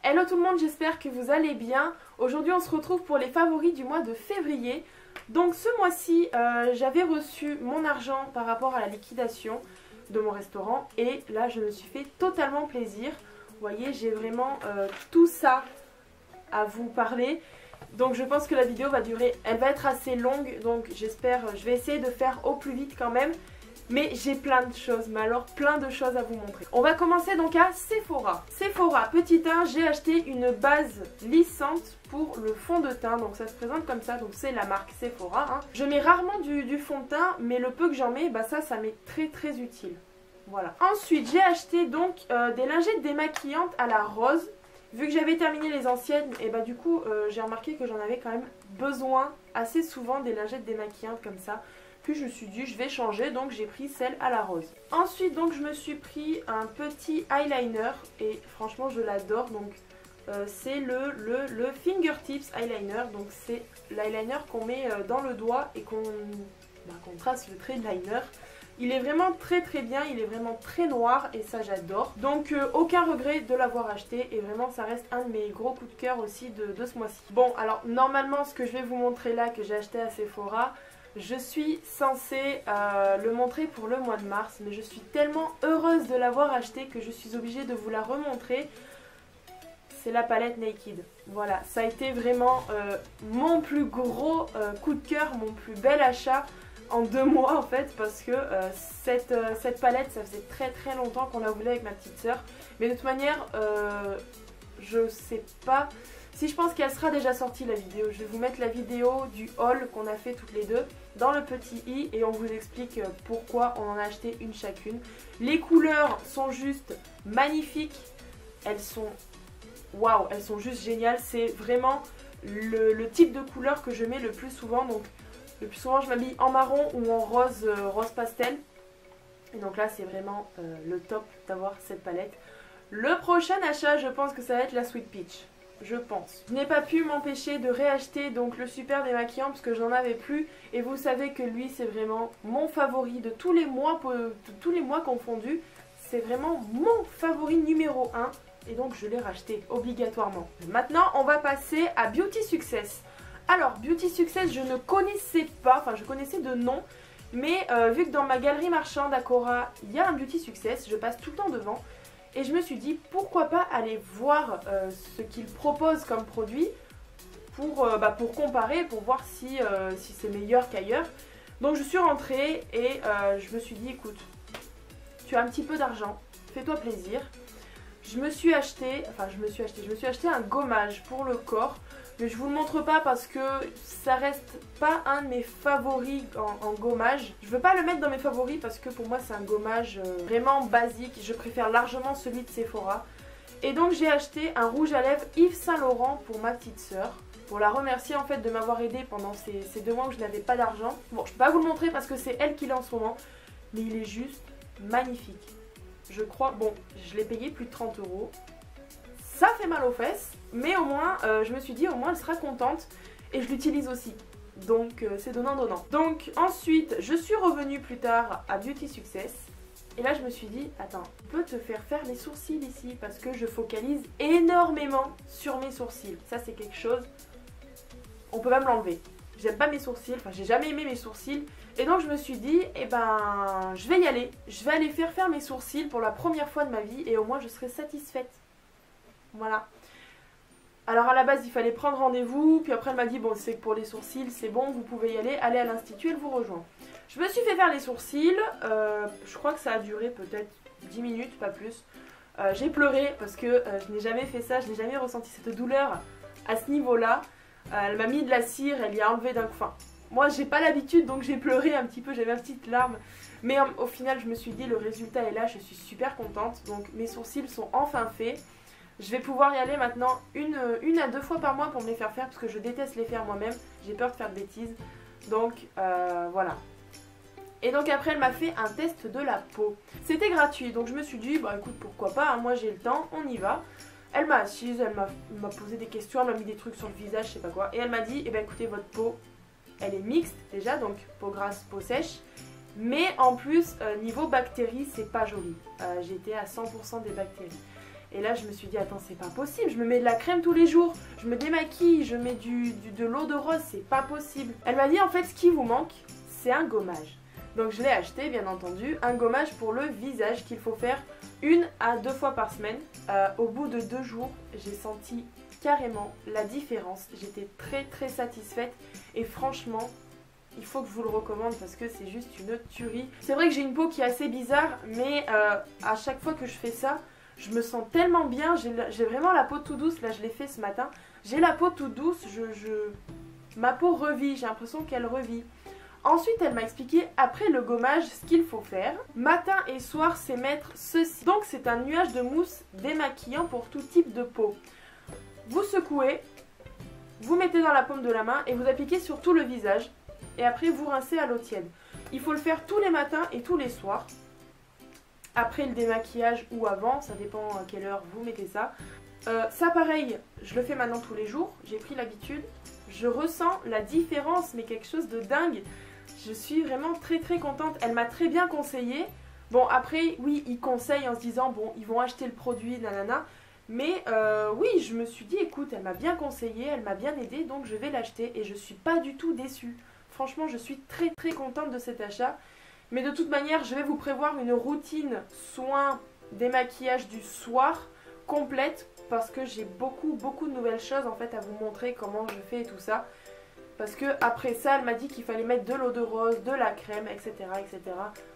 Hello tout le monde, j'espère que vous allez bien. Aujourd'hui on se retrouve pour les favoris du mois de février. Donc ce mois-ci j'avais reçu mon argent par rapport à la liquidation de mon restaurant. Et là je me suis fait totalement plaisir. Vous voyez, j'ai vraiment tout ça à vous parler. Donc je pense que la vidéo va durer, elle va être assez longue. Donc j'espère, je vais essayer de faire au plus vite quand même. Mais j'ai plein de choses, mais alors plein de choses à vous montrer. On va commencer donc à Sephora. Sephora, petit 1, j'ai acheté une base lissante pour le fond de teint. Donc ça se présente comme ça, donc c'est la marque Sephora. Hein. Je mets rarement du fond de teint, mais le peu que j'en mets, bah ça m'est très utile. Voilà. Ensuite, j'ai acheté donc des lingettes démaquillantes à la rose. Vu que j'avais terminé les anciennes, et bah du coup j'ai remarqué que j'en avais quand même besoin assez souvent des lingettes démaquillantes comme ça. Puis je me suis dit je vais changer, donc j'ai pris celle à la rose. Ensuite donc je me suis pris un petit eyeliner et franchement je l'adore. Donc c'est le Fingertips Eyeliner. Donc c'est l'eyeliner qu'on met dans le doigt et qu'on trace le trait de liner. Il est vraiment très bien, il est vraiment très noir et ça j'adore. Donc aucun regret de l'avoir acheté et vraiment ça reste un de mes gros coups de cœur aussi de ce mois-ci. Bon alors normalement ce que je vais vous montrer là que j'ai acheté à Sephora, je suis censée le montrer pour le mois de mars, mais je suis tellement heureuse de l'avoir acheté que je suis obligée de vous la remontrer. C'est la palette Naked. Voilà, ça a été vraiment mon plus gros coup de cœur, mon plus bel achat en 2 mois en fait, parce que cette palette, ça faisait très longtemps qu'on la voulait avec ma petite soeur. Mais de toute manière, je sais pas... Si je pense qu'elle sera déjà sortie la vidéo, je vais vous mettre la vidéo du haul qu'on a fait toutes les deux dans le petit i et on vous explique pourquoi on en a acheté une chacune. Les couleurs sont juste magnifiques, elles sont waouh, elles sont juste géniales. C'est vraiment le type de couleur que je mets le plus souvent. Donc le plus souvent je m'habille en marron ou en rose, rose pastel. Et donc là c'est vraiment le top d'avoir cette palette. Le prochain achat, je pense que ça va être la Sweet Peach. Je pense. Je n'ai pas pu m'empêcher de réacheter donc le super démaquillant parce que j'en avais plus. Et vous savez que lui c'est vraiment mon favori de tous les mois confondus. C'est vraiment mon favori numéro 1. Et donc je l'ai racheté obligatoirement. Maintenant on va passer à Beauty Success. Alors Beauty Success je ne connaissais pas, enfin je connaissais de nom. Mais vu que dans ma galerie marchande à Cora il y a un Beauty Success, je passe tout le temps devant. Et je me suis dit pourquoi pas aller voir ce qu'ils proposent comme produit pour comparer, pour voir si c'est meilleur qu'ailleurs. Donc je suis rentrée et je me suis dit écoute, tu as un petit peu d'argent, fais-toi plaisir. Je me suis acheté un gommage pour le corps. Mais je vous le montre pas parce que ça reste pas un de mes favoris en gommage. Je veux pas le mettre dans mes favoris parce que pour moi c'est un gommage vraiment basique. Je préfère largement celui de Sephora. Et donc j'ai acheté un rouge à lèvres Yves Saint Laurent pour ma petite soeur. Pour la remercier en fait de m'avoir aidé pendant ces 2 mois où je n'avais pas d'argent. Bon, je peux pas vous le montrer parce que c'est elle qui l'a en ce moment. Mais il est juste magnifique. Je crois, bon, je l'ai payé plus de 30 €. Ça fait mal aux fesses, mais au moins, je me suis dit, au moins elle sera contente et je l'utilise aussi. Donc c'est donnant-donnant. Donc ensuite, je suis revenue plus tard à Beauty Success. Et là je me suis dit, attends, on peut te faire les sourcils ici parce que je focalise énormément sur mes sourcils. Ça c'est quelque chose, on peut pas me l'enlever. J'aime pas mes sourcils, enfin j'ai jamais aimé mes sourcils. Et donc je me suis dit, eh ben je vais y aller. Je vais aller faire mes sourcils pour la première fois de ma vie et au moins je serai satisfaite. Voilà. Alors à la base il fallait prendre rendez-vous, puis après elle m'a dit bon c'est que pour les sourcils c'est bon, vous pouvez y aller, allez à l'institut, elle vous rejoint. Je me suis fait faire les sourcils, je crois que ça a duré peut-être 10 minutes, pas plus. J'ai pleuré parce que je n'ai jamais fait ça, je n'ai jamais ressenti cette douleur à ce niveau-là. Elle m'a mis de la cire, elle y a enlevé d'un coup. Enfin, moi j'ai pas l'habitude donc j'ai pleuré un petit peu, j'avais une petite larme. Mais au final je me suis dit le résultat est là, je suis super contente. Donc mes sourcils sont enfin faits. Je vais pouvoir y aller maintenant une à 2 fois par mois pour me les faire parce que je déteste les faire moi-même. J'ai peur de faire de bêtises. Donc voilà. Et donc après elle m'a fait un test de la peau. C'était gratuit donc je me suis dit bah écoute pourquoi pas, hein, moi j'ai le temps, on y va. Elle m'a assise, elle m'a posé des questions, elle m'a mis des trucs sur le visage, je sais pas quoi. Et elle m'a dit, eh ben écoutez votre peau, elle est mixte déjà, donc peau grasse, peau sèche. Mais en plus niveau bactéries c'est pas joli. J'étais à 100% des bactéries. Et là je me suis dit attends c'est pas possible, je me mets de la crème tous les jours, je me démaquille, je mets de l'eau de rose, c'est pas possible. Elle m'a dit en fait ce qui vous manque c'est un gommage. Donc je l'ai acheté bien entendu, un gommage pour le visage qu'il faut faire 1 à 2 fois par semaine. Au bout de 2 jours j'ai senti carrément la différence, j'étais très satisfaite et franchement il faut que je vous le recommande parce que c'est juste une tuerie. C'est vrai que j'ai une peau qui est assez bizarre mais à chaque fois que je fais ça je me sens tellement bien, j'ai vraiment la peau toute douce, là je l'ai fait ce matin, j'ai la peau toute douce, ma peau revit, j'ai l'impression qu'elle revit. Ensuite elle m'a expliqué après le gommage ce qu'il faut faire. Matin et soir c'est mettre ceci. Donc c'est un nuage de mousse démaquillant pour tout type de peau. Vous secouez, vous mettez dans la paume de la main et vous appliquez sur tout le visage. Et après vous rincez à l'eau tiède. Il faut le faire tous les matins et tous les soirs. Après le démaquillage ou avant, ça dépend à quelle heure vous mettez ça. Ça pareil, je le fais maintenant tous les jours, j'ai pris l'habitude. Je ressens la différence mais quelque chose de dingue. Je suis vraiment très contente, elle m'a très bien conseillé. Bon après oui ils conseillent en se disant bon ils vont acheter le produit nanana. Mais oui je me suis dit écoute elle m'a bien conseillé, elle m'a bien aidé donc je vais l'acheter et je suis pas du tout déçue. Franchement je suis très contente de cet achat. Mais de toute manière je vais vous prévoir une routine soin démaquillage du soir complète. Parce que j'ai beaucoup de nouvelles choses en fait à vous montrer comment je fais et tout ça. Parce que après ça elle m'a dit qu'il fallait mettre de l'eau de rose, de la crème etc.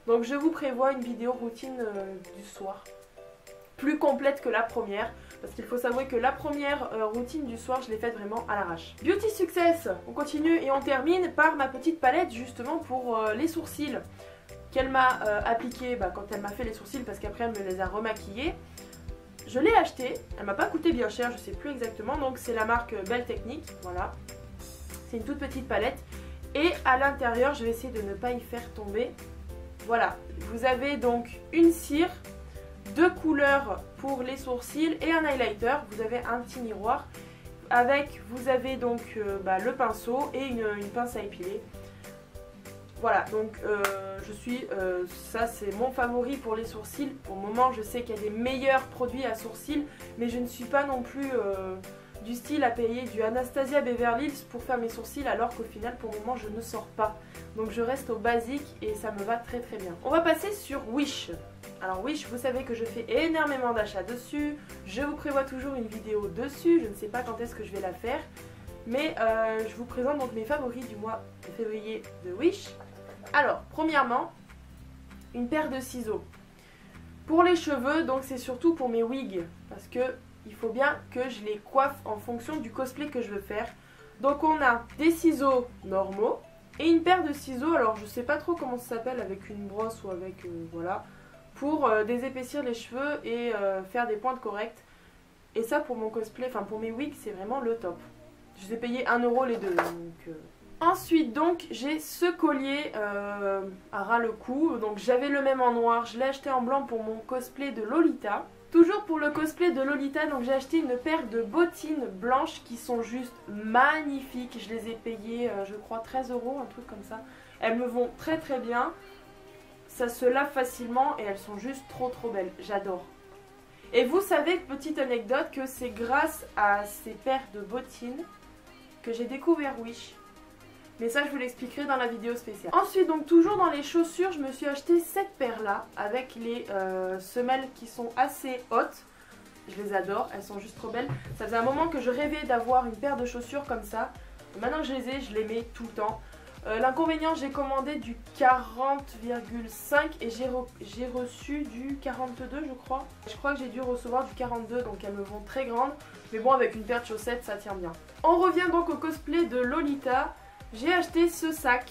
Donc je vous prévois une vidéo routine du soir. Plus complète que la première. Parce qu'il faut savoir que la première routine du soir je l'ai faite vraiment à l'arrache. Beauty Success, on continue et on termine par ma petite palette justement pour les sourcils. Qu'elle m'a appliquée quand elle m'a fait les sourcils parce qu'après elle me les a remaquillés. Je l'ai acheté, elle m'a pas coûté bien cher, je sais plus exactement, donc c'est la marque Belle Technique, voilà. C'est une toute petite palette et à l'intérieur je vais essayer de ne pas y faire tomber. Voilà, vous avez donc une cire, 2 couleurs pour les sourcils et un highlighter, vous avez un petit miroir. Avec, vous avez donc le pinceau et une pince à épiler. Voilà, donc ça c'est mon favori pour les sourcils. Pour le moment je sais qu'il y a des meilleurs produits à sourcils, mais je ne suis pas non plus du style à payer du Anastasia Beverly Hills pour faire mes sourcils alors qu'au final pour le moment je ne sors pas. Donc je reste au basique et ça me va très bien. On va passer sur Wish. Alors Wish, vous savez que je fais énormément d'achats dessus, je vous prévois toujours une vidéo dessus, je ne sais pas quand est-ce que je vais la faire. Mais je vous présente donc mes favoris du mois de février de Wish. Alors, premièrement, une paire de ciseaux. Pour les cheveux, donc c'est surtout pour mes wigs. Parce que il faut bien que je les coiffe en fonction du cosplay que je veux faire. Donc on a des ciseaux normaux et une paire de ciseaux, alors je sais pas trop comment ça s'appelle, avec une brosse ou avec, voilà, pour désépaissir les cheveux et faire des pointes correctes. Et ça pour mon cosplay, enfin pour mes wigs, c'est vraiment le top. Je les ai payés 1 € les deux. Donc, Ensuite donc j'ai ce collier à ras le cou. Donc j'avais le même en noir, je l'ai acheté en blanc pour mon cosplay de Lolita. Toujours pour le cosplay de Lolita, donc j'ai acheté une paire de bottines blanches qui sont juste magnifiques. Je les ai payées je crois 13 €, un truc comme ça. Elles me vont très bien. Ça se lave facilement et elles sont juste trop belles. J'adore. Et vous savez, petite anecdote, que c'est grâce à ces paires de bottines que j'ai découvert Wish. Mais ça je vous l'expliquerai dans la vidéo spéciale. Ensuite donc toujours dans les chaussures je me suis acheté cette paire là avec les semelles qui sont assez hautes. Je les adore, elles sont juste trop belles. Ça faisait un moment que je rêvais d'avoir une paire de chaussures comme ça. Maintenant que je les ai, je les mets tout le temps. L'inconvénient, j'ai commandé du 40,5 et j'ai reçu du 42 je crois. Je crois que j'ai dû recevoir du 42 donc elles me vont très grandes. Mais bon avec une paire de chaussettes ça tient bien. On revient donc au cosplay de Lolita. J'ai acheté ce sac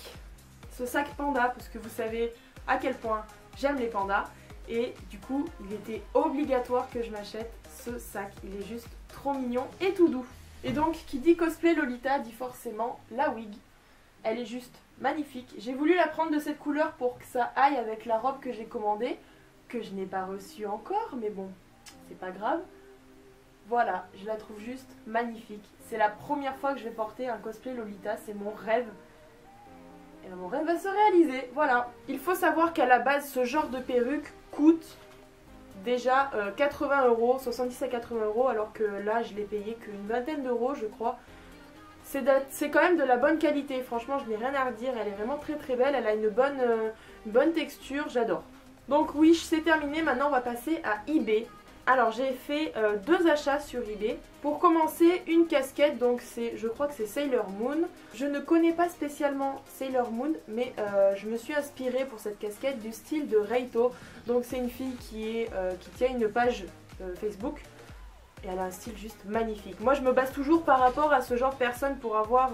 panda parce que vous savez à quel point j'aime les pandas. Et du coup il était obligatoire que je m'achète ce sac. Il est juste trop mignon et tout doux. Et donc qui dit cosplay Lolita dit forcément la wig. Elle est juste magnifique. J'ai voulu la prendre de cette couleur pour que ça aille avec la robe que j'ai commandée, que je n'ai pas reçue encore, mais bon, c'est pas grave. Voilà, je la trouve juste magnifique. C'est la première fois que je vais porter un cosplay Lolita, c'est mon rêve. Et mon rêve va se réaliser, voilà. Il faut savoir qu'à la base, ce genre de perruque coûte déjà 80 €, 70 à 80 € alors que là je l'ai payé qu'une vingtaine d'euros je crois. C'est quand même de la bonne qualité, franchement je n'ai rien à redire, elle est vraiment très très belle, elle a une bonne texture, j'adore. Donc oui, c'est terminé, maintenant on va passer à eBay. Alors j'ai fait 2 achats sur eBay. Pour commencer, une casquette, donc je crois que c'est Sailor Moon. Je ne connais pas spécialement Sailor Moon, mais je me suis inspirée pour cette casquette du style de Reito. Donc c'est une fille qui tient une page Facebook. Et elle a un style juste magnifique. Moi je me base toujours par rapport à ce genre de personne pour avoir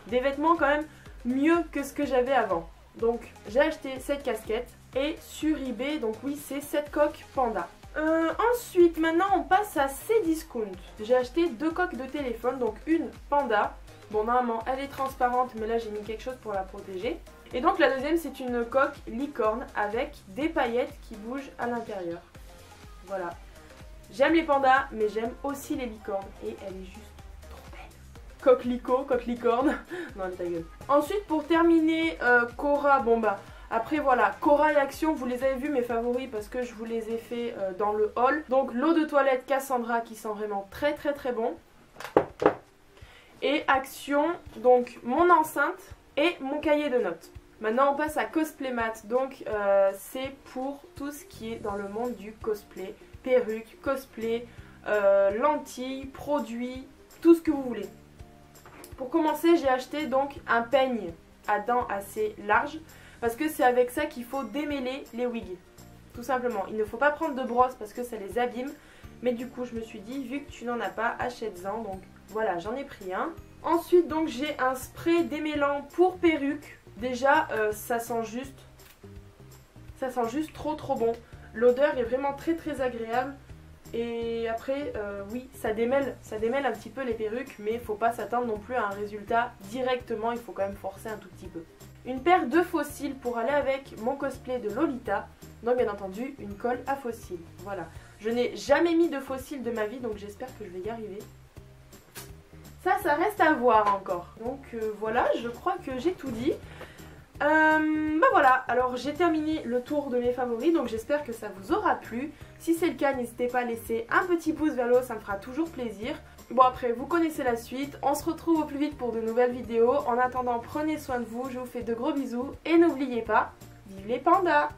des vêtements quand même mieux que ce que j'avais avant. Donc j'ai acheté cette casquette et sur eBay, donc oui c'est cette coque panda. Ensuite maintenant on passe à Cdiscount. J'ai acheté 2 coques de téléphone, donc une panda. Bon normalement elle est transparente mais là j'ai mis quelque chose pour la protéger. Et donc la deuxième c'est une coque licorne avec des paillettes qui bougent à l'intérieur. Voilà. J'aime les pandas, mais j'aime aussi les licornes. Et elle est juste trop belle. Coque licorne. Non, ta gueule. Ensuite, pour terminer, Cora, bon bah, après voilà, Cora et Action, vous les avez vus mes favoris parce que je vous les ai fait dans le haul. Donc l'eau de toilette Cassandra qui sent vraiment très très très bon. Et Action, donc mon enceinte et mon cahier de notes. Maintenant on passe à Cosplaymat, donc c'est pour tout ce qui est dans le monde du cosplay. Perruques, cosplay, lentilles, produits, tout ce que vous voulez. Pour commencer, j'ai acheté donc un peigne à dents assez large parce que c'est avec ça qu'il faut démêler les wigs. Tout simplement. Il ne faut pas prendre de brosse parce que ça les abîme. Mais du coup, je me suis dit, vu que tu n'en as pas, achète-en. Donc voilà, j'en ai pris un. Ensuite, donc j'ai un spray démêlant pour perruque. Déjà, ça sent juste trop trop bon. L'odeur est vraiment très très agréable. Et après, oui, ça démêle un petit peu les perruques, mais il ne faut pas s'attendre non plus à un résultat directement, il faut quand même forcer un tout petit peu. Une paire de faux cils pour aller avec mon cosplay de Lolita. Donc bien entendu, une colle à faux cils. Voilà. Je n'ai jamais mis de faux cils de ma vie, donc j'espère que je vais y arriver. Ça reste à voir encore. Donc voilà, je crois que j'ai tout dit. Bah voilà, alors j'ai terminé le tour de mes favoris, donc j'espère que ça vous aura plu. Si c'est le cas, n'hésitez pas à laisser un petit pouce vers le haut, ça me fera toujours plaisir. Bon après, vous connaissez la suite, on se retrouve au plus vite pour de nouvelles vidéos. En attendant, prenez soin de vous, je vous fais de gros bisous et n'oubliez pas, vive les pandas!